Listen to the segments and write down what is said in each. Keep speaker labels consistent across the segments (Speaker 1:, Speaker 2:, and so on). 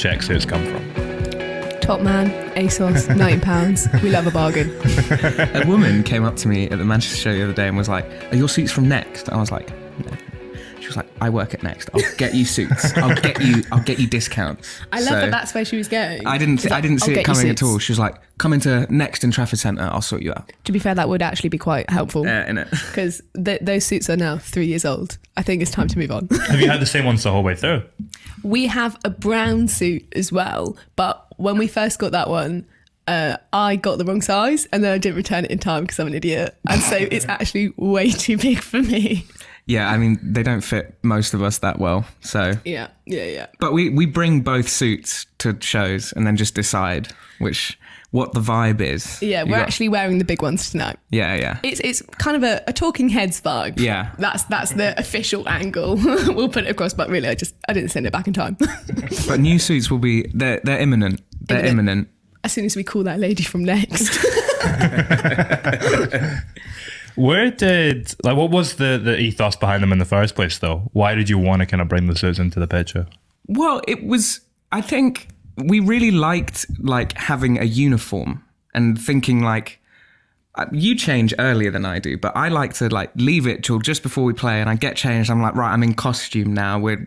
Speaker 1: check suits come from?
Speaker 2: Top man, ASOS, £90. We love a bargain.
Speaker 3: A woman came up to me at the Manchester show the other day and was like, "Are your suits from Next?" And I was like, "No." She was like, "I work at Next. I'll get you suits. I'll get you discounts."
Speaker 2: I love that that's where she was going.
Speaker 3: I didn't see it coming at all. She was like, "Come into Next in Trafford Centre. I'll sort you out."
Speaker 2: To be fair, that would actually be quite helpful.
Speaker 3: Innit?
Speaker 2: Because those suits are now 3 years old. I think it's time to move on.
Speaker 1: Have you had the same ones the whole way through?
Speaker 2: We have a brown suit as well, but when we first got that one, I got the wrong size and then I didn't return it in time because I'm an idiot. And so it's actually way too big for me.
Speaker 3: Yeah, I mean, they don't fit most of us that well, so...
Speaker 2: Yeah.
Speaker 3: But we bring both suits to shows and then just decide what the vibe is.
Speaker 2: Yeah, we're actually wearing the big ones tonight.
Speaker 3: Yeah.
Speaker 2: It's kind of a talking heads vibe.
Speaker 3: Yeah.
Speaker 2: That's the official angle. We'll put it across, but really I didn't send it back in time.
Speaker 3: But new suits will be... They're imminent. They're imminent.
Speaker 2: As soon as we call that lady from Next.
Speaker 1: What was the ethos behind them in the first place, though? Why did you want to kind of bring the suits into the picture?
Speaker 3: Well, it was, I think we really liked like having a uniform and thinking like, you change earlier than I do, but I like to like leave it till just before we play and I get changed. I'm like, right, I'm in costume now. We're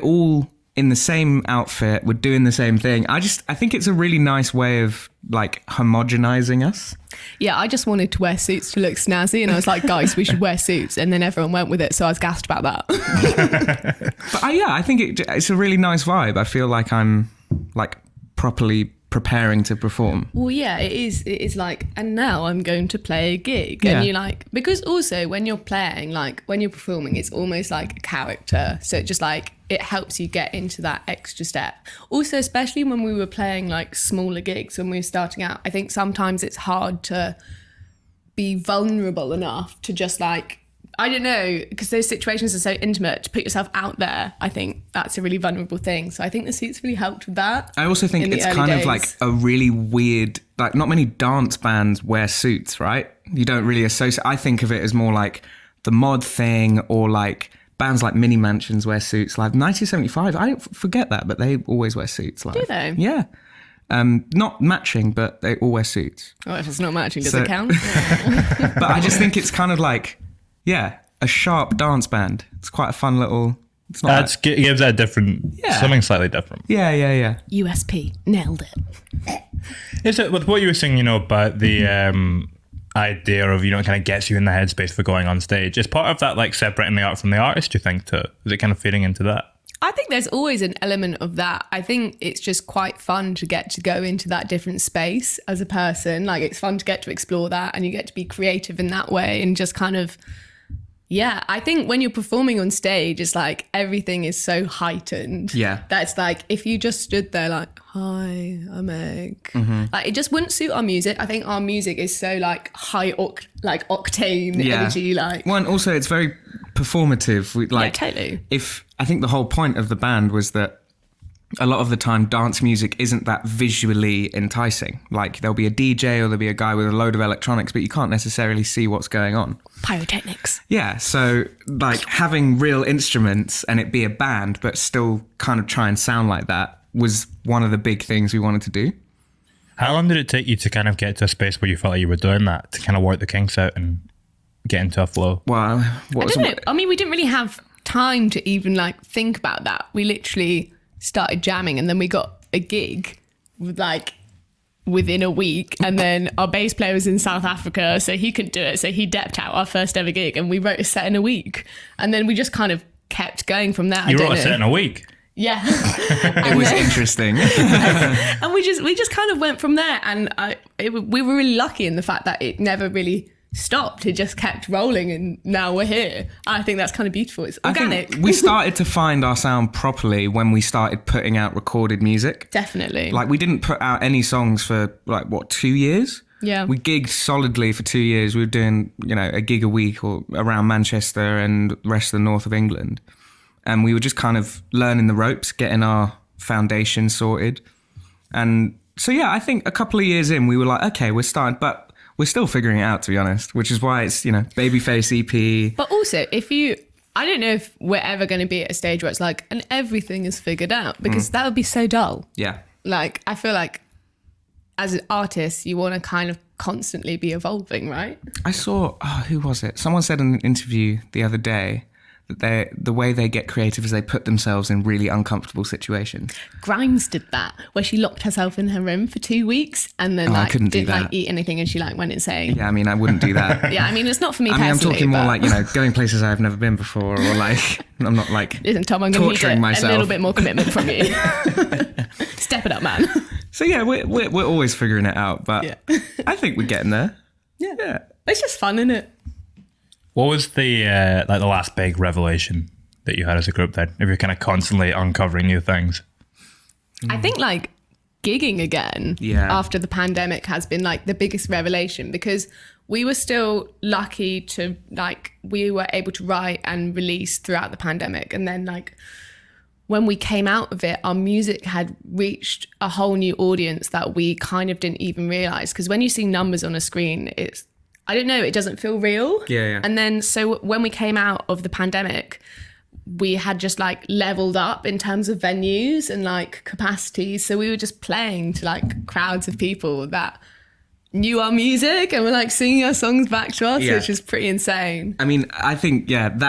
Speaker 3: all in the same outfit. We're doing the same thing. I think it's a really nice way of like homogenizing us.
Speaker 2: Yeah, I just wanted to wear suits to look snazzy and I was like, guys, we should wear suits. And then everyone went with it. So I was gassed about that.
Speaker 3: But I think it's a really nice vibe. I feel like I'm like properly preparing to perform.
Speaker 2: Well, yeah, it is like, and now I'm going to play a gig.
Speaker 3: Yeah.
Speaker 2: And you like, because also when you're playing, like when you're performing, it's almost like a character. So it just like, it helps you get into that extra step. Also, especially when we were playing like smaller gigs when we were starting out, I think sometimes it's hard to be vulnerable enough to just like, I don't know, because those situations are so intimate, to put yourself out there, I think that's a really vulnerable thing. So I think the suits really helped with that.
Speaker 3: I also think it's kind of like a really weird, like not many dance bands wear suits, right? You don't really associate, I think of it as more like the mod thing or like bands like Mini Mansions wear suits. Like 1975, I forget that, but they always wear suits. Like,
Speaker 2: do they?
Speaker 3: Yeah. Not matching, but they all wear suits.
Speaker 2: Oh, if it's not matching, does it count?
Speaker 3: But I just think it's kind of like, yeah, a sharp dance band. It's quite a fun little... It's not
Speaker 1: it gives that a different...
Speaker 3: Yeah.
Speaker 1: Something slightly different.
Speaker 3: Yeah.
Speaker 2: USP, nailed it.
Speaker 1: Is it, with what you were saying, about the idea of, kind of gets you in the headspace for going on stage, is part of that like separating the art from the artist, do you think, too? Is it kind of feeding into that?
Speaker 2: I think there's always an element of that. I think it's just quite fun to get to go into that different space as a person. Like it's fun to get to explore that and you get to be creative in that way and just kind of... Yeah, I think when you're performing on stage, it's like everything is so heightened.
Speaker 3: Yeah.
Speaker 2: That's like, if you just stood there like, hi, I'm Meg. Mm-hmm. Like, it just wouldn't suit our music. I think our music is so like octane energy. Like.
Speaker 3: Well, and also it's very performative.
Speaker 2: Yeah, totally.
Speaker 3: I think the whole point of the band was that a lot of the time dance music isn't that visually enticing. Like there'll be a DJ or there'll be a guy with a load of electronics, but you can't necessarily see what's going on.
Speaker 2: Pyrotechnics.
Speaker 3: Yeah, so like having real instruments and it be a band, but still kind of try and sound like that was one of the big things we wanted to do.
Speaker 1: How long did it take you to kind of get to a space where you felt like you were doing that, to kind of work the kinks out and get into a flow?
Speaker 3: Well,
Speaker 2: I don't know. I mean, we didn't really have time to even like think about that. We literally started jamming and then we got a gig like within a week, and then our bass player was in South Africa, so he couldn't do it, so he depped out our first ever gig and we wrote a set in a week, and then we just kind of kept going from there.
Speaker 1: You wrote a set in a week?
Speaker 2: Yeah.
Speaker 3: It was interesting.
Speaker 2: And we just kind of went from there, and we were really lucky in the fact that it never really stopped. It just kept rolling and now we're here. I think that's kind of beautiful. It's organic.
Speaker 3: I think we started to find our sound properly when we started putting out recorded music.
Speaker 2: Definitely.
Speaker 3: Like we didn't put out any songs for 2 years?
Speaker 2: Yeah.
Speaker 3: We gigged solidly for 2 years. We were doing, a gig a week or around Manchester and the rest of the north of England. And we were just kind of learning the ropes, getting our foundation sorted. And so, yeah, I think a couple of years in, we were like, okay, we're starting, but we're still figuring it out, to be honest, which is why it's, Babyface EP.
Speaker 2: But also, I don't know if we're ever going to be at a stage where it's like, and everything is figured out, because that would be so dull.
Speaker 3: Yeah.
Speaker 2: Like, I feel like as an artist, you want to kind of constantly be evolving, right?
Speaker 3: I saw, who was it? Someone said in an interview the other day that the way they get creative is they put themselves in really uncomfortable situations.
Speaker 2: Grimes did that, where she locked herself in her room for 2 weeks and then didn't like eat anything, and she like went insane.
Speaker 3: Yeah, I mean, I wouldn't do that.
Speaker 2: Yeah, I mean, it's not for me
Speaker 3: I mean,
Speaker 2: personally.
Speaker 3: I'm talking more like, going places I've never been before, or like, I'm not like
Speaker 2: Listen, Tom, I'm going to
Speaker 3: torturing
Speaker 2: need
Speaker 3: myself.
Speaker 2: a little bit more commitment from you. Step it up, man.
Speaker 3: So yeah, we're always figuring it out, but
Speaker 2: Yeah.
Speaker 3: I think we're getting there.
Speaker 2: Yeah. It's just fun, isn't it?
Speaker 1: What was the the last big revelation that you had as a group then? If you're kind of constantly uncovering new things.
Speaker 2: I think like gigging again after the pandemic has been like the biggest revelation, because we were still lucky to like, we were able to write and release throughout the pandemic. And then like when we came out of it, our music had reached a whole new audience that we kind of didn't even realize. Because when you see numbers on a screen, I don't know, it doesn't feel real.
Speaker 3: Yeah.
Speaker 2: And then so when we came out of the pandemic, we had just like leveled up in terms of venues and like capacities. So we were just playing to like crowds of people that knew our music and were like singing our songs back to us, which is pretty insane.
Speaker 3: I mean, I think, at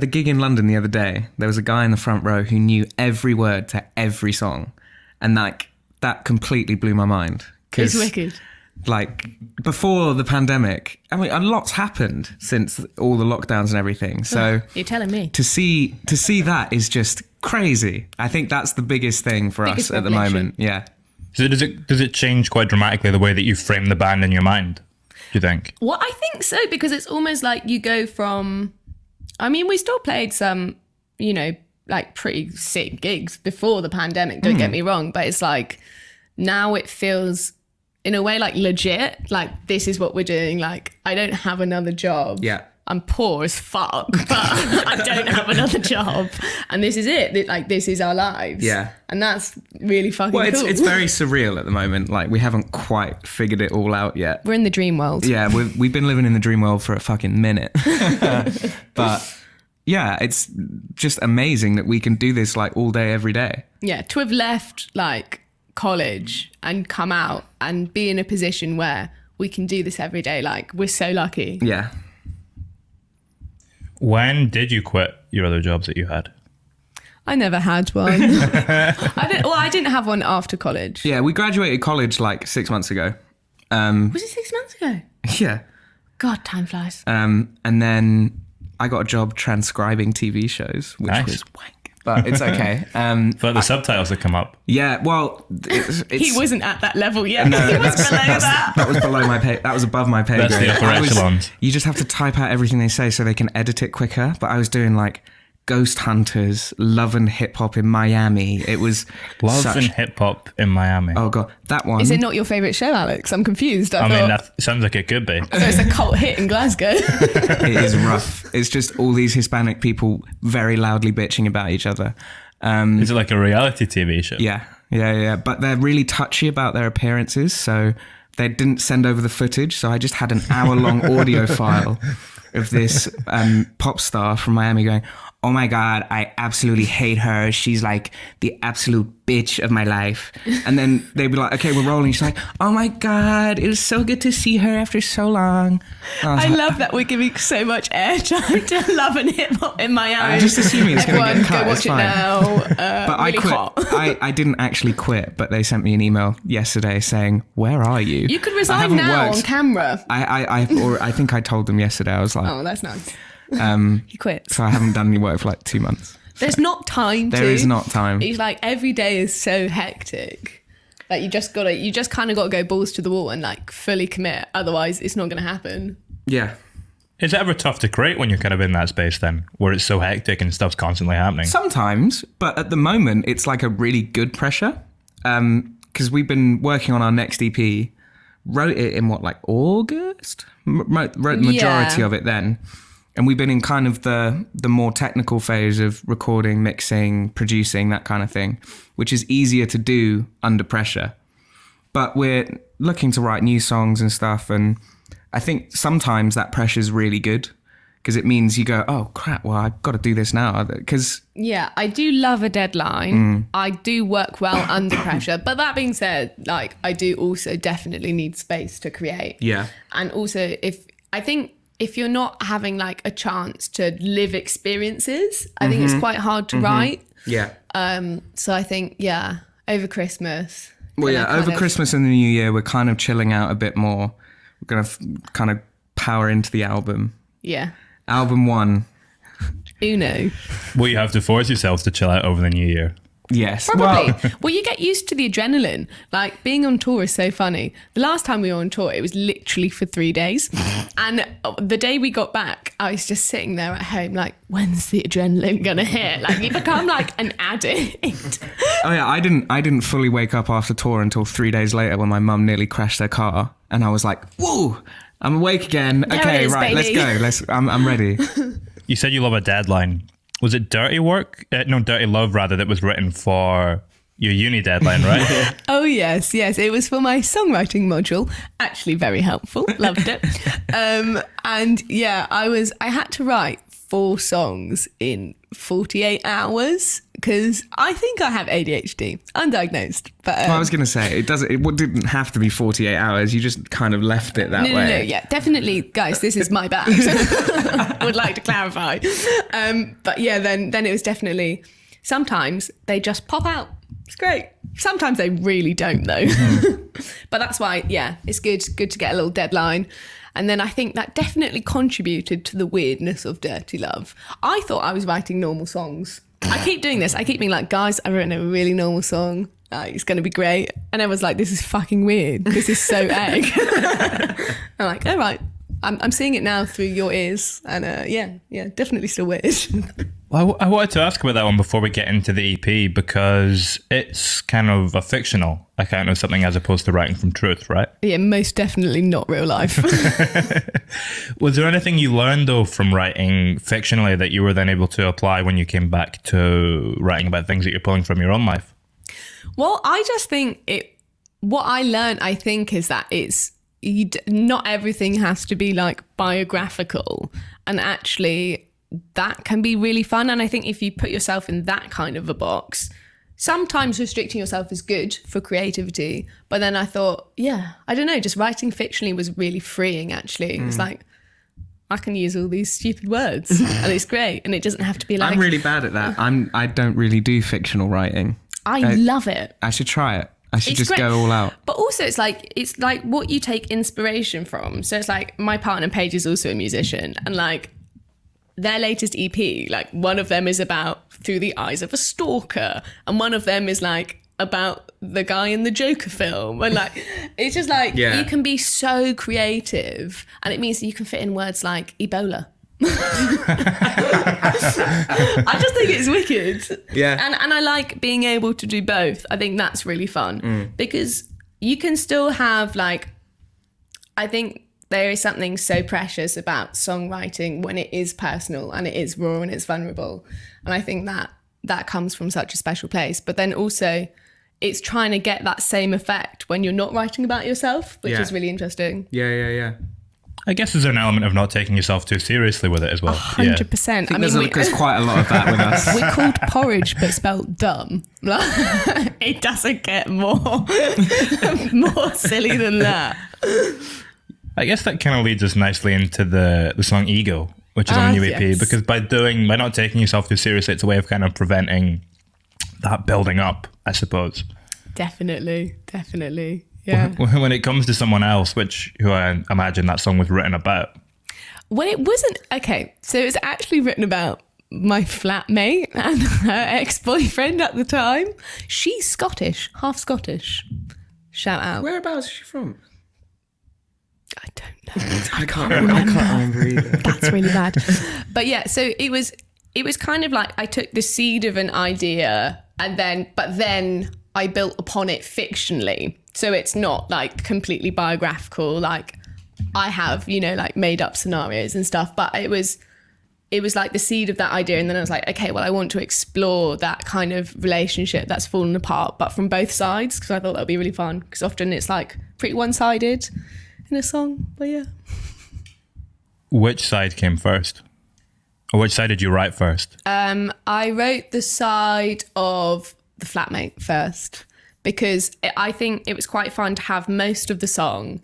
Speaker 3: the gig in London the other day, there was a guy in the front row who knew every word to every song. And like, that completely blew my mind.
Speaker 2: It's wicked.
Speaker 3: Like, before the pandemic, I mean, a lot's happened since all the lockdowns and everything. So
Speaker 2: you're telling me.
Speaker 3: To see that is just crazy. I think that's the biggest thing for us at the moment. Yeah.
Speaker 1: So does it change quite dramatically the way that you frame the band in your mind, do you think?
Speaker 2: Well, I think so, because it's almost like you go from, I mean, we still played some, like pretty sick gigs before the pandemic, don't get me wrong, but it's like now it feels in a way like legit, like this is what we're doing. Like, I don't have another job.
Speaker 3: Yeah.
Speaker 2: I'm poor as fuck, but I don't have another job. And this is it. Like, this is our lives.
Speaker 3: Yeah.
Speaker 2: And that's really fucking
Speaker 3: Well,
Speaker 2: cool.
Speaker 3: it's very surreal at the moment. Like, we haven't quite figured it all out yet.
Speaker 2: We're in the dream world.
Speaker 3: Yeah, we've been living in the dream world for a fucking minute. But yeah, it's just amazing that we can do this like all day, every day.
Speaker 2: Yeah, to have left like college and come out and be in a position where we can do this every day. Like, we're so lucky.
Speaker 3: Yeah.
Speaker 1: When did you quit your other jobs that you had?
Speaker 2: I never had one. I didn't have one after college.
Speaker 3: Yeah, we graduated college like 6 months ago.
Speaker 2: Was it 6 months ago?
Speaker 3: Yeah.
Speaker 2: God, time flies.
Speaker 3: And then I got a job transcribing TV shows, which was wank. But it's okay.
Speaker 1: For the subtitles that come up.
Speaker 3: Yeah, well, it's
Speaker 2: he wasn't at that level yet.
Speaker 3: No,
Speaker 2: he was below that.
Speaker 3: That was below my pay. That was above my pay grade.
Speaker 1: That's the upper echelons.
Speaker 3: You just have to type out everything they say so they can edit it quicker. But I was doing like Ghost Hunters, Love and Hip Hop in Miami. It was
Speaker 1: Love and Hip Hop in Miami.
Speaker 3: Oh god, that one.
Speaker 2: Is it not your favourite show, Alex? I'm confused.
Speaker 1: I mean, that sounds like it could be.
Speaker 2: So it's a cult hit in Glasgow.
Speaker 3: It is rough. It's just all these Hispanic people very loudly bitching about each other.
Speaker 1: Is it like a reality TV show?
Speaker 3: Yeah. But they're really touchy about their appearances, so they didn't send over the footage. So I just had an hour-long audio file of this pop star from Miami going, "Oh my God, I absolutely hate her. She's like the absolute bitch of my life." And then they'd be like, "Okay, we're rolling." She's like, "Oh my God, it was so good to see her after so long."
Speaker 2: I love that we're giving so much airtime to Love and Hip Hop in Miami.
Speaker 3: I'm just assuming it's going to get cut.
Speaker 2: Go watch
Speaker 3: it's
Speaker 2: it
Speaker 3: fine.
Speaker 2: now.
Speaker 3: But I
Speaker 2: really
Speaker 3: quit.
Speaker 2: hot.
Speaker 3: I didn't actually quit, but they sent me an email yesterday saying, "Where are you?"
Speaker 2: You could resign now on camera.
Speaker 3: I think I told them yesterday. I was like,
Speaker 2: Oh, that's nice. He quits.
Speaker 3: so I haven't done any work for like 2 months.
Speaker 2: There's not time to.
Speaker 3: There is not time.
Speaker 2: He's like, every day is so hectic. Like, you just kind of got to go balls to the wall and like fully commit. Otherwise, it's not going to happen.
Speaker 3: Yeah.
Speaker 1: Is it ever tough to create when you're kind of in that space then, where it's so hectic and stuff's constantly happening?
Speaker 3: Sometimes, but at the moment, it's like a really good pressure. Because we've been working on our next EP, wrote it in August? Wrote the majority of it then. And we've been in kind of the more technical phase of recording, mixing, producing, that kind of thing, which is easier to do under pressure. But we're looking to write new songs and stuff. And I think sometimes that pressure is really good because it means you go, oh crap, well, I've got to do this now. Because
Speaker 2: Yeah, I do love a deadline. I do work well under pressure. But that being said, like, I do also definitely need space to create.
Speaker 3: yeah,
Speaker 2: And also, if you're not having like a chance to live experiences, I think it's quite hard to write.
Speaker 3: yeah.
Speaker 2: So I think, yeah, over Christmas.
Speaker 3: Well,
Speaker 2: gonna
Speaker 3: yeah,
Speaker 2: kind
Speaker 3: over
Speaker 2: of-
Speaker 3: Christmas and the New Year, we're kind of chilling out a bit more. We're going to kind of power into the album.
Speaker 2: Yeah.
Speaker 3: Album 1.
Speaker 2: Uno.
Speaker 1: Will you have to force yourselves to chill out over the new year?
Speaker 3: Yes.
Speaker 2: Probably.
Speaker 3: Well,
Speaker 2: Well, you get used to the adrenaline. Like, being on tour is so funny. The last time we were on tour, it was literally for 3 days. And the day we got back, I was just sitting there at home like, when's the adrenaline gonna hit? Like, you become like an addict.
Speaker 3: oh yeah, I didn't fully wake up after tour until 3 days later when my mum nearly crashed her car. And I was like, whoa, I'm awake again.
Speaker 2: There
Speaker 3: Okay,
Speaker 2: it is,
Speaker 3: right,
Speaker 2: baby.
Speaker 3: let's go. I'm ready.
Speaker 1: You said you love a deadline. Was it Dirty Work? No, Dirty Love, rather, that was written for your uni deadline, right?
Speaker 2: Oh, yes. It was for my songwriting module. Actually, very helpful. Loved it. And yeah, I had to write 4 songs in 48 hours because I think I have ADHD, undiagnosed. But
Speaker 3: Well, I was going to say, it didn't have to be 48 hours. You just kind of left it that way.
Speaker 2: No, yeah, definitely, guys. This is my bad. Would like to clarify. But yeah, then it was definitely. Sometimes they just pop out. It's great. Sometimes they really don't, though. But that's why, yeah, it's good to get a little deadline. And then I think that definitely contributed to the weirdness of Dirty Love. I thought I was writing normal songs. I keep doing this. I keep being like, guys, I've written a really normal song. It's going to be great. And everyone's like, this is fucking weird. This is so egg. I'm like, all right. I'm seeing it now through your ears. And yeah, definitely still weird.
Speaker 1: Well, I wanted to ask about that one before we get into the EP because it's kind of a fictional account of something as opposed to writing from truth, right?
Speaker 2: Yeah, most definitely not real life.
Speaker 1: Was there anything you learned, though, from writing fictionally that you were then able to apply when you came back to writing about things that you're pulling from your own life?
Speaker 2: Well, I just think what I learned, I think, is that not everything has to be like biographical, and actually that can be really fun. And I think if you put yourself in that kind of a box, sometimes restricting yourself is good for creativity. But then I thought, yeah, I don't know, just writing fictionally was really freeing, actually. It's like, I can use all these stupid words and it's great. And it doesn't have to be like...
Speaker 3: I'm really bad at that. I don't really do fictional writing.
Speaker 2: I love it.
Speaker 3: I should try it. I should
Speaker 2: It's
Speaker 3: just
Speaker 2: great.
Speaker 3: go all out.
Speaker 2: But also it's like what you take inspiration from. So it's like my partner Paige is also a musician, and like their latest EP, like one of them is about Through the Eyes of a Stalker, and one of them is like about the guy in the Joker film. And like it's just like
Speaker 3: Yeah.
Speaker 2: you can be so creative, and it means that you can fit in words like Ebola. I just think it's wicked.
Speaker 3: Yeah.
Speaker 2: And I like being able to do both. I think that's really fun because you can still have like, I think there is something so precious about songwriting when it is personal and it is raw and it's vulnerable. And I think that comes from such a special place. But then also it's trying to get that same effect when you're not writing about yourself, which
Speaker 3: Yeah.
Speaker 2: is really interesting.
Speaker 3: Yeah.
Speaker 1: I guess there's an element of not taking yourself too seriously with it as well.
Speaker 2: 100%. I mean,
Speaker 3: There's quite a lot of that with us.
Speaker 2: we're called Porij, but spelled dumb. It doesn't get more silly than that.
Speaker 1: I guess that kind of leads us nicely into the song Ego, which is on the new EP,
Speaker 2: Yes.
Speaker 1: because by not taking yourself too seriously, it's a way of kind of preventing that building up, I suppose.
Speaker 2: Definitely. Yeah.
Speaker 1: When it comes to someone else, who I imagine that song was written about.
Speaker 2: Well, it wasn't. Okay, so it was actually written about my flatmate and her ex-boyfriend at the time. She's Scottish, half Scottish. Shout out.
Speaker 3: Whereabouts is she from?
Speaker 2: I don't know.
Speaker 3: I can't remember either.
Speaker 2: That's really bad. But yeah, so it was kind of like I took the seed of an idea but then I built upon it fictionally. So it's not like completely biographical, like I have, like made up scenarios and stuff, but it was like the seed of that idea. And then I was like, okay, well, I want to explore that kind of relationship that's fallen apart, but from both sides, because I thought that would be really fun. Because often it's like pretty one-sided in a song, but yeah.
Speaker 1: Which side came first? Or which side did you write first?
Speaker 2: I wrote the side of the flatmate first because I think it was quite fun to have most of the song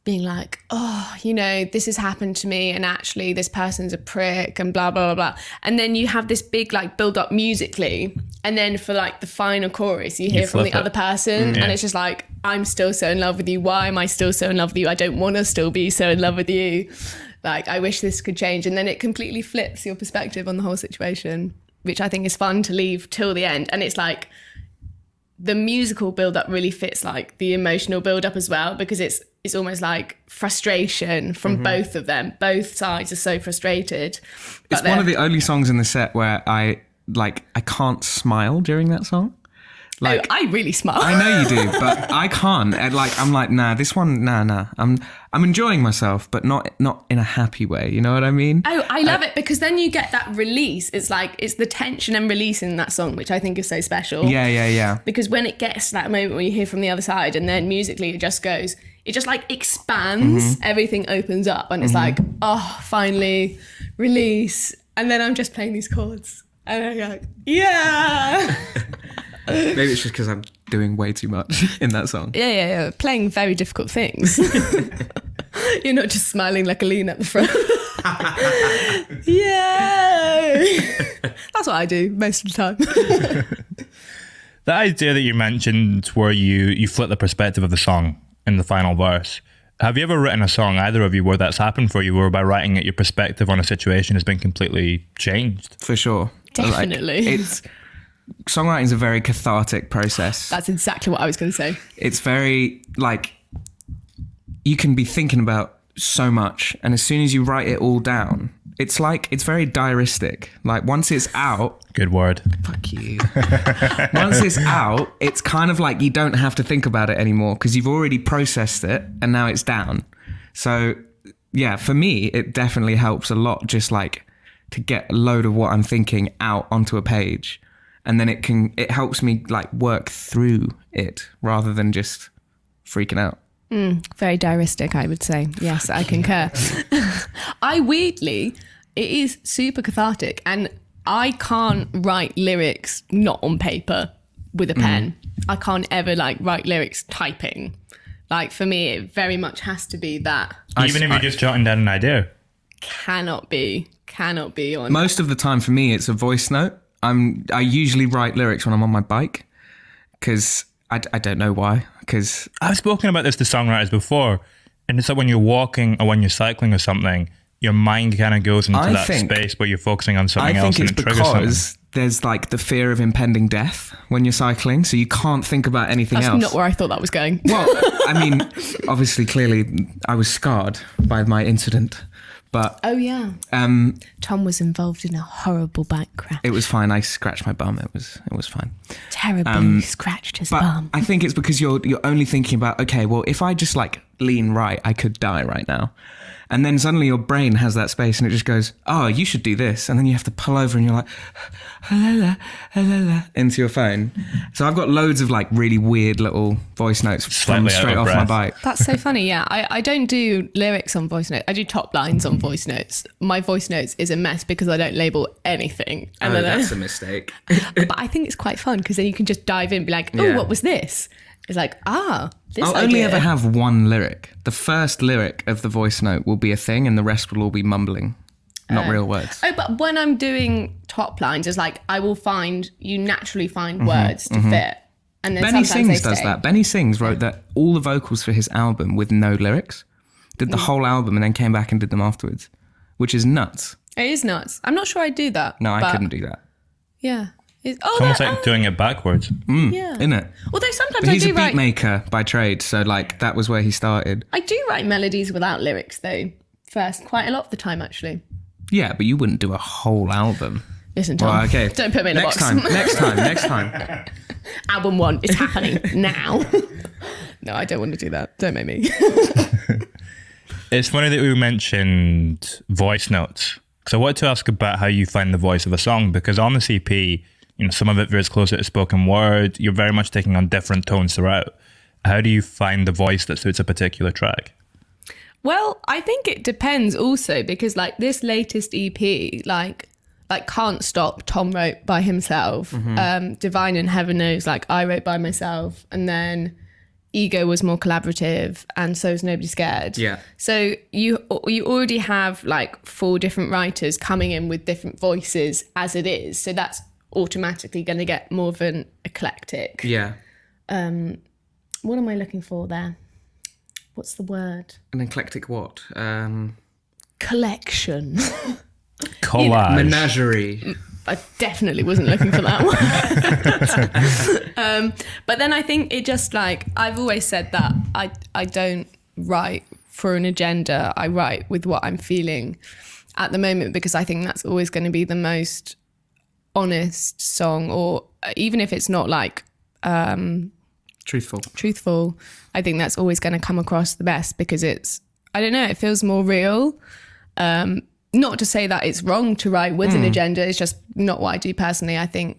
Speaker 2: being like, oh, you know, this has happened to me and actually this person's a prick and blah, blah, blah, blah. And then you have this big like build up musically. And then for like the final chorus, you hear from the other person and it's just like, I'm still so in love with you. Why am I still so in love with you? I don't want to still be so in love with you. Like, I wish this could change. And then it completely flips your perspective on the whole situation, which I think is fun to leave till the end. And it's like, the musical build-up really fits like the emotional build-up as well, because it's almost like frustration from both of them. Both sides are so frustrated.
Speaker 3: It's one of the only songs in the set where I can't smile during that song. Like,
Speaker 2: I really smile.
Speaker 3: I know you do, but I can't. And like, I'm like, nah, this one, nah. I'm enjoying myself, but not in a happy way. You know what I mean?
Speaker 2: Oh, I love it because then you get that release. It's like, it's the tension and release in that song, which I think is so special.
Speaker 3: Yeah.
Speaker 2: Because when it gets to that moment where you hear from the other side and then musically it just like expands, everything opens up and it's like, oh, finally, release. And then I'm just playing these chords and I'm like, yeah.
Speaker 3: Maybe it's just because I'm doing way too much in that song.
Speaker 2: Yeah. Playing very difficult things. You're not just smiling like a lean at the front. Yay! That's what I do most of the time.
Speaker 1: The idea that you mentioned where you flip the perspective of the song in the final verse. Have you ever written a song, either of you, where that's happened for you, where by writing it, your perspective on a situation has been completely changed?
Speaker 3: For sure.
Speaker 2: Definitely.
Speaker 3: Songwriting is a very cathartic process.
Speaker 2: That's exactly what I was going to say.
Speaker 3: It's very, like, you can be thinking about so much, and as soon as you write it all down, it's very diaristic. Like, once it's out...
Speaker 1: Good word.
Speaker 3: Fuck you. Once it's out, it's kind of like you don't have to think about it anymore because you've already processed it, and now it's down. So, yeah, for me, it definitely helps a lot just, like, to get a load of what I'm thinking out onto a page. And then it helps me like work through it rather than just freaking out.
Speaker 2: Very diaristic, I would say. Yes, I concur. It is super cathartic, and I can't write lyrics not on paper with a pen. I can't ever like write lyrics typing. Like for me, it very much has to be that.
Speaker 1: Even if you're just jotting down an idea.
Speaker 2: Cannot be on.
Speaker 3: Most of the time for me, it's a voice note. I usually write lyrics when I'm on my bike because I don't know why. Because
Speaker 1: I've spoken about this to songwriters before, and it's like when you're walking or when you're cycling or something, your mind kind of goes into that space where you're focusing on something else and it triggers something. I think it's because there's like the fear of impending death when you're cycling, so you can't think about anything else.
Speaker 2: That's not where I thought that was going.
Speaker 3: Well, I mean, obviously, clearly, I was scarred by my incident. But
Speaker 2: oh yeah, Tom was involved in a horrible bike crash.
Speaker 3: It was fine. I scratched my bum. It was fine.
Speaker 2: Terribly scratched his bum.
Speaker 3: I think it's because you're only thinking about, okay, well, if I just like lean right, I could die right now. And then suddenly your brain has that space and it just goes, oh, you should do this. And then you have to pull over and you're like, into your phone. So I've got loads of like really weird little voice notes from straight off my bike.
Speaker 2: That's so funny. Yeah. I don't do lyrics on voice notes. I do top lines on voice notes. My voice notes is a mess because I don't label anything.
Speaker 3: And that's a mistake.
Speaker 2: But I think it's quite fun because then you can just dive in and be like, oh, what was this? It's like, this
Speaker 3: I'll only ever have one lyric. The first lyric of the voice note will be a thing and the rest will all be mumbling, not real words.
Speaker 2: Oh, but when I'm doing top lines, it's like you naturally find words to fit. And then
Speaker 3: Benny Sings does that. Benny Sings wrote that all the vocals for his album with no lyrics, did the whole album and then came back and did them afterwards, which is nuts.
Speaker 2: It is nuts. I'm not sure I'd do that.
Speaker 3: No, I couldn't do that.
Speaker 2: Yeah.
Speaker 1: It's almost like doing it backwards.
Speaker 2: Yeah.
Speaker 3: Isn't it?
Speaker 2: Although sometimes
Speaker 3: but
Speaker 2: I
Speaker 3: he's
Speaker 2: do
Speaker 3: a beat maker by trade, so like that was where he started.
Speaker 2: I do write melodies without lyrics though, first, quite a lot of the time actually.
Speaker 3: Yeah, but you wouldn't do a whole album.
Speaker 2: Listen, Tom,
Speaker 3: well, okay.
Speaker 2: Don't put me in a box.
Speaker 3: Next time.
Speaker 2: Album 1 is happening now. No, I don't want to do that. Don't make me.
Speaker 1: It's funny that we mentioned voice notes. So I wanted to ask about how you find the voice of a song, because on the CP, some of it veers closer to spoken word. You're very much taking on different tones throughout. How do you find the voice that suits a particular track?
Speaker 2: Well, I think it depends also because like this latest EP, like Can't Stop, Tom wrote by himself. Divine and Heaven Knows, like I wrote by myself. And then Ego was more collaborative, and so is Nobody Scared.
Speaker 3: Yeah.
Speaker 2: So you already have like 4 different writers coming in with different voices as it is. So that's automatically going to get more of an eclectic.
Speaker 3: Yeah.
Speaker 2: What am I looking for there? What's the word?
Speaker 3: An eclectic what?
Speaker 2: Collection.
Speaker 1: Collage.
Speaker 3: Menagerie.
Speaker 2: I definitely wasn't looking for that one. But then I think it just like, I've always said that I don't write for an agenda. I write with what I'm feeling at the moment, because I think that's always going to be the most honest song, or even if it's not like truthful, I think that's always going to come across the best, because it's, I don't know, it feels more real. Not to say that it's wrong to write with an agenda, it's just not what I do personally. I think,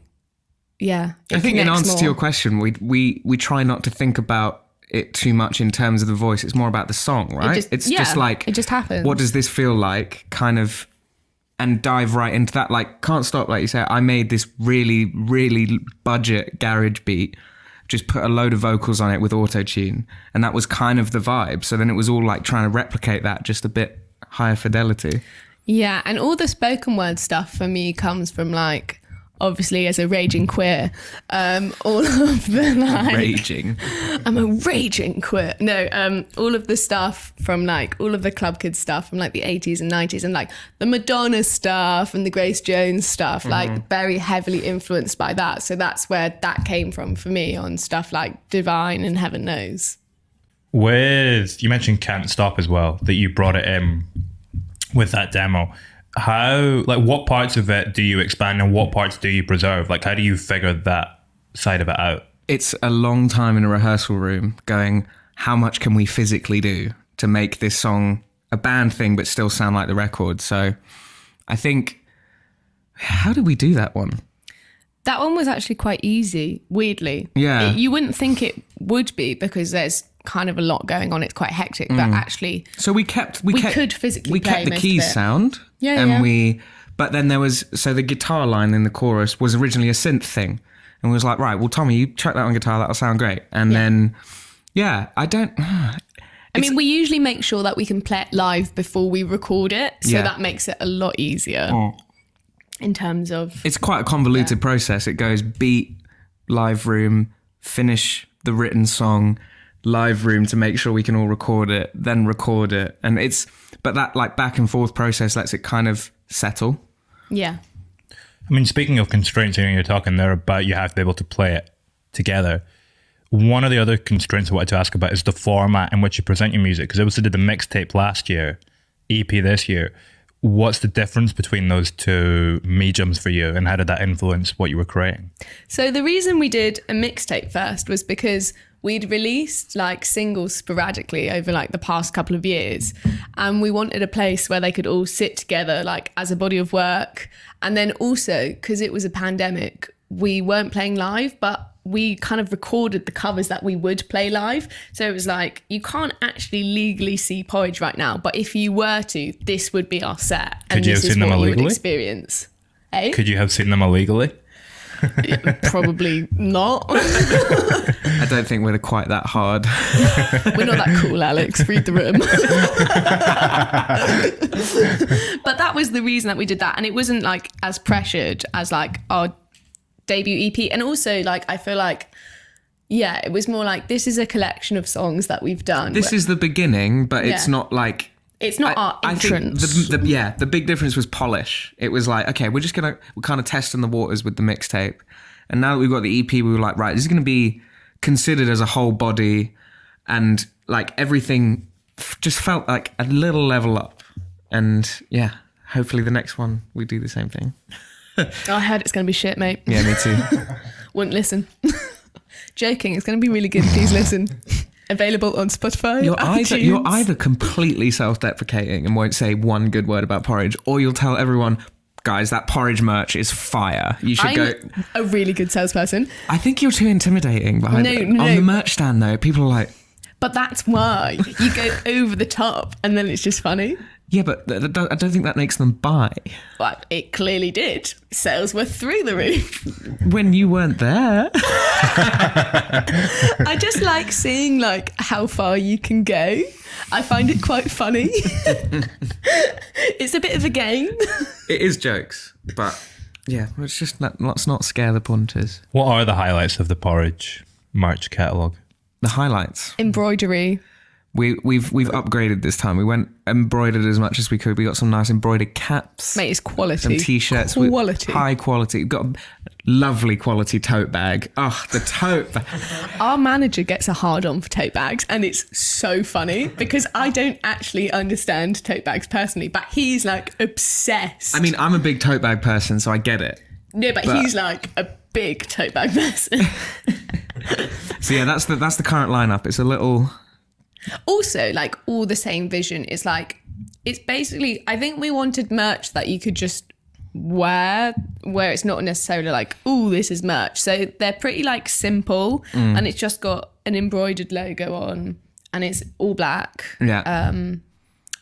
Speaker 2: yeah.
Speaker 3: I think in answer to your question, we try not to think about it too much in terms of the voice. It's more about the song, right? It's just like,
Speaker 2: it just happens.
Speaker 3: What does this feel like? Kind of, and dive right into that. Like Can't Stop, like you say, I made this really, really budget garage beat, just put a load of vocals on it with auto-tune, and that was kind of the vibe. So then it was all like trying to replicate that, just a bit higher fidelity.
Speaker 2: Yeah, and all the spoken word stuff for me comes from like, obviously as a raging queer, all of the like...
Speaker 3: Raging.
Speaker 2: I'm a raging queer. No, all of the stuff from like, all of the Club Kids stuff from like the 80s and 90s, and like the Madonna stuff and the Grace Jones stuff, like very heavily influenced by that. So that's where that came from for me on stuff like Divine and Heaven Knows.
Speaker 1: You mentioned Can't Stop as well, that you brought it in with that demo. How, like, what parts of it do you expand and what parts do you preserve? Like, how do you figure that side of it out?
Speaker 3: It's a long time in a rehearsal room going, how much can we physically do to make this song a band thing but still sound like the record? So I think, how did we do that one?
Speaker 2: That one was actually quite easy, weirdly.
Speaker 3: Yeah.
Speaker 2: You wouldn't think it would be, because there's kind of a lot going on. It's quite hectic, but actually,
Speaker 3: so we
Speaker 2: could physically
Speaker 3: we
Speaker 2: play
Speaker 3: kept the keys sound. But then there was, so the guitar line in the chorus was originally a synth thing, and we was like, right, well, Tommy, you chuck that on guitar, that'll sound great. And then, I
Speaker 2: mean, we usually make sure that we can play it live before we record it, so that makes it a lot easier in terms of...
Speaker 3: It's quite a convoluted process. It goes beat, live room, finish the written song, live room to make sure we can all record it, then record it. And but that like back and forth process lets it kind of settle.
Speaker 2: Yeah.
Speaker 1: I mean, speaking of constraints, you're talking there about you have to be able to play it together. One of the other constraints I wanted to ask about is the format in which you present your music, because I also did the mixtape last year, EP this year. What's the difference between those two mediums for you, and how did that influence what you were creating?
Speaker 2: So the reason we did a mixtape first was because we'd released like singles sporadically over like the past couple of years, and we wanted a place where they could all sit together like as a body of work. And then also, because it was a pandemic, we weren't playing live, but we kind of recorded the covers that we would play live. So it was like, you can't actually legally see Porij right now, but if you were to, this would be our set.
Speaker 1: Could you have seen them illegally?
Speaker 2: You would experience.
Speaker 1: Could you have seen them illegally?
Speaker 2: Probably not.
Speaker 3: I don't think we're quite that hard.
Speaker 2: We're not that cool, Alex. Read the room. But that was the reason that we did that. And it wasn't like as pressured as like our debut EP. And also like, I feel like, yeah, it was more like, this is a collection of songs that we've done.
Speaker 3: This is the beginning, but it's not like...
Speaker 2: It's not our entrance.
Speaker 3: I think the big difference was polish. It was like, okay, we're kind of testing the waters with the mixtape. And now that we've got the EP, we were like, right, this is going to be considered as a whole body. And like everything just felt like a little level up. And yeah, hopefully the next one we do the same thing.
Speaker 2: I heard it's going to be shit, mate.
Speaker 3: Yeah, me too.
Speaker 2: Wouldn't listen. Joking, it's going to be really good. Please listen. Available on Spotify.
Speaker 3: You're either completely self-deprecating and won't say one good word about Porij, or you'll tell everyone, guys, that Porij merch is fire. You should go.
Speaker 2: A really good salesperson.
Speaker 3: I think you're too intimidating behind on the merch stand though. People are like,
Speaker 2: But that's why you go over the top and then it's just funny.
Speaker 3: Yeah, but I don't think that makes them buy.
Speaker 2: Well, it clearly did. Sales were through the roof.
Speaker 3: When you weren't there.
Speaker 2: I just like seeing like how far you can go. I find it quite funny. It's a bit of a game.
Speaker 3: It is jokes, but yeah, let's just let's not scare the punters.
Speaker 1: What are the highlights of the Porij merch catalogue?
Speaker 3: The highlights?
Speaker 2: Embroidery.
Speaker 3: We've upgraded this time. We went embroidered as much as we could. We got some nice embroidered caps.
Speaker 2: Mate, it's quality.
Speaker 3: Some t-shirts.
Speaker 2: Quality.
Speaker 3: High quality. We've got a lovely quality tote bag. Oh, the tote bag.
Speaker 2: Our manager gets a hard on for tote bags, and it's so funny because I don't actually understand tote bags personally, but he's like obsessed.
Speaker 3: I mean, I'm a big tote bag person, so I get it.
Speaker 2: No, but he's like a big tote bag person.
Speaker 3: So yeah, that's the current lineup. It's a little...
Speaker 2: Also, like all the same vision is like, it's basically, I think we wanted merch that you could just wear, where it's not necessarily like, oh, this is merch. So they're pretty like simple and it's just got an embroidered logo on and it's all black.
Speaker 3: Yeah.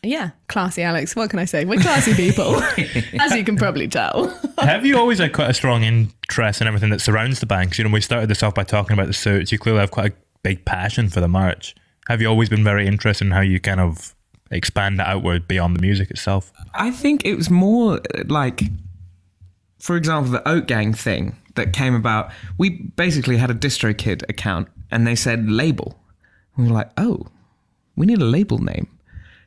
Speaker 2: Yeah, classy, Alex. What can I say? We're classy people, as you can probably tell.
Speaker 1: Have you always had quite a strong interest in everything that surrounds the banks? You know, we started this off by talking about the suits. You clearly have quite a big passion for the merch. Have you always been very interested in how you kind of expand that outward beyond the music itself?
Speaker 3: I think it was more like, for example, the Oat Gang thing that came about. We basically had a DistroKid account and they said label. We were like, oh, we need a label name.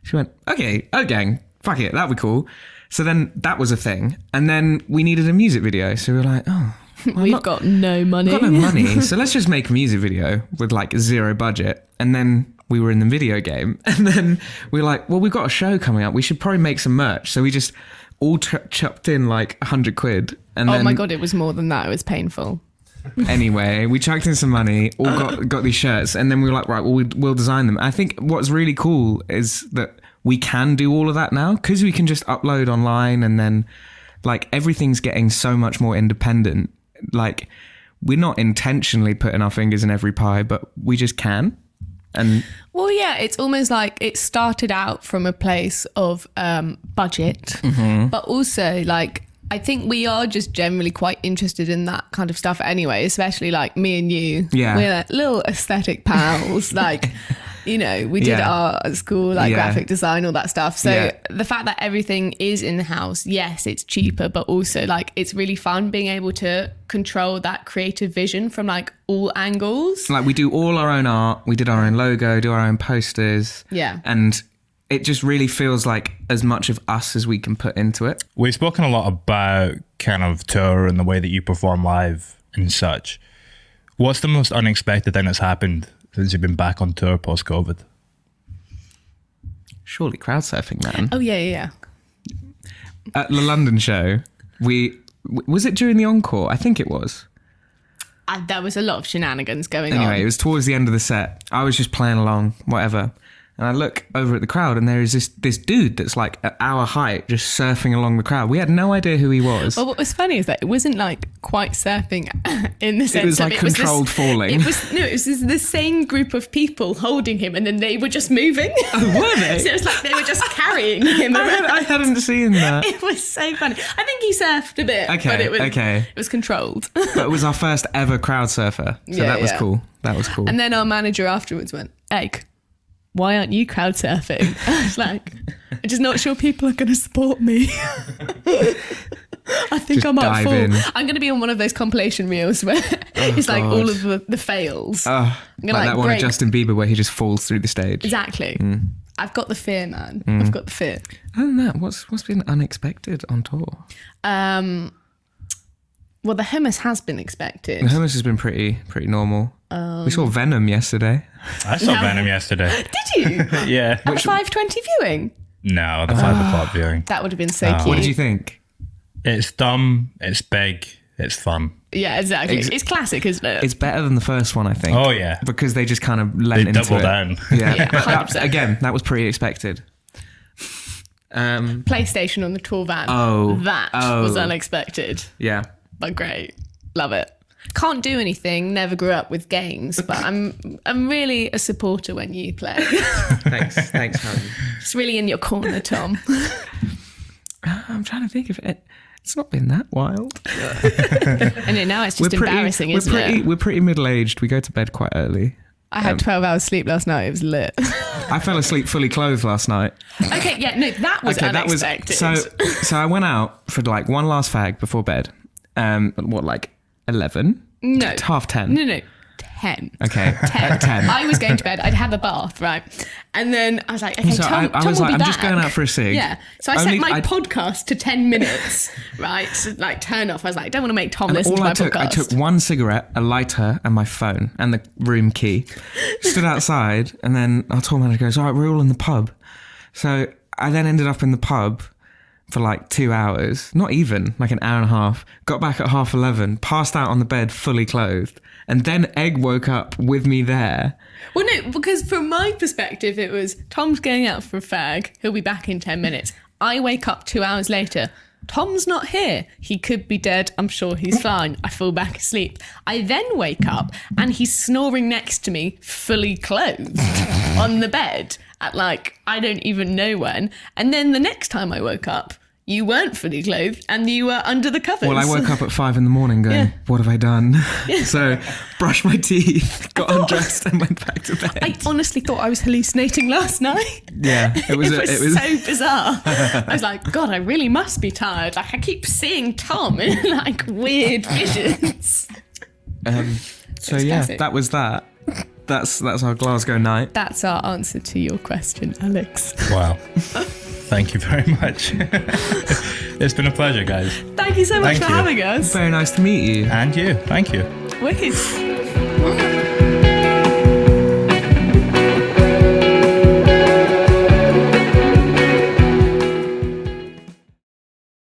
Speaker 3: She went, okay, Oat Gang, fuck it, that'd be cool. So then that was a thing. And then we needed a music video. So we were like, oh, well,
Speaker 2: We've got no money.
Speaker 3: We've got no money. So let's just make a music video with like zero budget. And then we were in the video game. And then we were like, well, we've got a show coming up. We should probably make some merch. So we just all chopped in like 100 quid. And
Speaker 2: oh my God, it was more than that. It was painful.
Speaker 3: Anyway, we chucked in some money, all got these shirts. And then we were like, right, well, we'll design them. I think what's really cool is that we can do all of that now because we can just upload online and then like everything's getting so much more independent. Like we're not intentionally putting our fingers in every pie, but we just can. And
Speaker 2: well, yeah, it's almost like it started out from a place of budget, but also like I think we are just generally quite interested in that kind of stuff anyway, especially like me and you.
Speaker 3: Yeah.
Speaker 2: We're like little aesthetic pals. Like, you know, we did art at school, like graphic design, all that stuff. So the fact that everything is in the house, yes, it's cheaper, but also like it's really fun being able to control that creative vision from like all angles.
Speaker 3: Like we do all our own art, we did our own logo, do our own posters.
Speaker 2: Yeah.
Speaker 3: And it just really feels like as much of us as we can put into it.
Speaker 1: We've spoken a lot about kind of tour and the way that you perform live and such. What's the most unexpected thing that's happened since you've been back on tour post-COVID?
Speaker 3: Surely crowd surfing, man.
Speaker 2: Oh, yeah.
Speaker 3: At the London show, was it during the encore? I think it was.
Speaker 2: There was a lot of shenanigans going on.
Speaker 3: Anyway, it was towards the end of the set. I was just playing along, whatever. And I look over at the crowd and there is this dude that's like at our height just surfing along the crowd. We had no idea who he was.
Speaker 2: Well, what was funny is that it wasn't like quite surfing in the sense
Speaker 3: it was like
Speaker 2: of
Speaker 3: controlled falling.
Speaker 2: It was the same group of people holding him and then they were just moving.
Speaker 3: Oh, were they?
Speaker 2: So it was like they were just carrying him around.
Speaker 3: I hadn't seen that.
Speaker 2: It was so funny. I think he surfed a bit,
Speaker 3: okay,
Speaker 2: but it
Speaker 3: okay.
Speaker 2: was controlled.
Speaker 3: But it was our first ever crowd surfer. So that was cool. That was cool.
Speaker 2: And then our manager afterwards went, Egg, why aren't you crowd surfing? I was like, I'm just not sure people are going to support me. I think
Speaker 3: just
Speaker 2: I might fall. I'm going to be on one of those compilation reels where it's like all of the fails.
Speaker 3: Like that one of Justin Bieber where he just falls through the stage.
Speaker 2: Exactly. I've got the fear, man. I've got the fear.
Speaker 3: Other than that, what's been unexpected on tour?
Speaker 2: Well, the hummus has been expected.
Speaker 3: The hummus has been pretty normal. We saw Venom yesterday.
Speaker 1: I saw Venom yesterday.
Speaker 2: Did you?
Speaker 1: Yeah.
Speaker 2: At 5:20 viewing?
Speaker 1: No, the 5 o'clock viewing.
Speaker 2: That would have been so cute.
Speaker 3: What did you think?
Speaker 1: It's dumb, it's big, it's fun.
Speaker 2: Yeah, exactly. It's classic, isn't it?
Speaker 3: It's better than the first one, I think.
Speaker 1: Oh, yeah.
Speaker 3: Because they just kind of lent into it.
Speaker 1: They double down.
Speaker 3: Yeah. But
Speaker 2: 100%.
Speaker 3: Again, that was pretty expected.
Speaker 2: PlayStation on the tour van.
Speaker 3: Oh.
Speaker 2: That was unexpected.
Speaker 3: Yeah.
Speaker 2: But great. Love it. Can't do anything, never grew up with games, but I'm really a supporter when you play.
Speaker 3: Thanks, Harry.
Speaker 2: It's really in your corner, Tom.
Speaker 3: I'm trying to think of it. It's not been that wild.
Speaker 2: I know, now it's just embarrassing, isn't it?
Speaker 3: We're pretty middle-aged. We go to bed quite early.
Speaker 2: I had 12 hours sleep last night. It was lit.
Speaker 3: I fell asleep fully clothed last night.
Speaker 2: Okay, yeah, no, that was unexpected.
Speaker 3: So I went out for like one last fag before bed. 11?
Speaker 2: No.
Speaker 3: It's 10:30.
Speaker 2: No. 10.
Speaker 3: Okay.
Speaker 2: 10. I was going to bed. I'd had a bath, right? And then I was like, okay,
Speaker 3: so
Speaker 2: Tom
Speaker 3: I was
Speaker 2: will
Speaker 3: like,
Speaker 2: be
Speaker 3: I'm just going out for a cig.
Speaker 2: Yeah. So I set my podcast to 10 minutes, right? So like turn off. I was like, I don't want to make Tom listen to my podcast.
Speaker 3: I took one cigarette, a lighter, and my phone, and the room key. Stood outside, and then our tour manager goes, all right, we're all in the pub. So I then ended up in the pub for like 2 hours, not even, like an hour and a half. Got back at 11:30, passed out on the bed fully clothed. And then Egg woke up with me there.
Speaker 2: Well, no, because from my perspective, it was Tom's going out for a fag. He'll be back in 10 minutes. I wake up 2 hours later. Tom's not here. He could be dead. I'm sure he's fine. I fall back asleep. I then wake up and he's snoring next to me, fully clothed on the bed at like, I don't even know when. And then the next time I woke up, you weren't fully clothed and you were under the covers.
Speaker 3: Well, I woke up at 5 a.m. going, what have I done? Yeah. So brushed my teeth, got undressed and went back to bed.
Speaker 2: I honestly thought I was hallucinating last night.
Speaker 3: Yeah, it was
Speaker 2: so bizarre. I was like, God, I really must be tired. Like I keep seeing Tom in like weird visions.
Speaker 3: So yeah, that was that. That's our Glasgow night.
Speaker 2: That's our answer to your question, Alex.
Speaker 1: Wow. Thank you very much. It's been a pleasure, guys.
Speaker 2: Thank you so much for having us.
Speaker 3: Very nice to meet you.
Speaker 1: And you. Thank you.
Speaker 2: Wicked.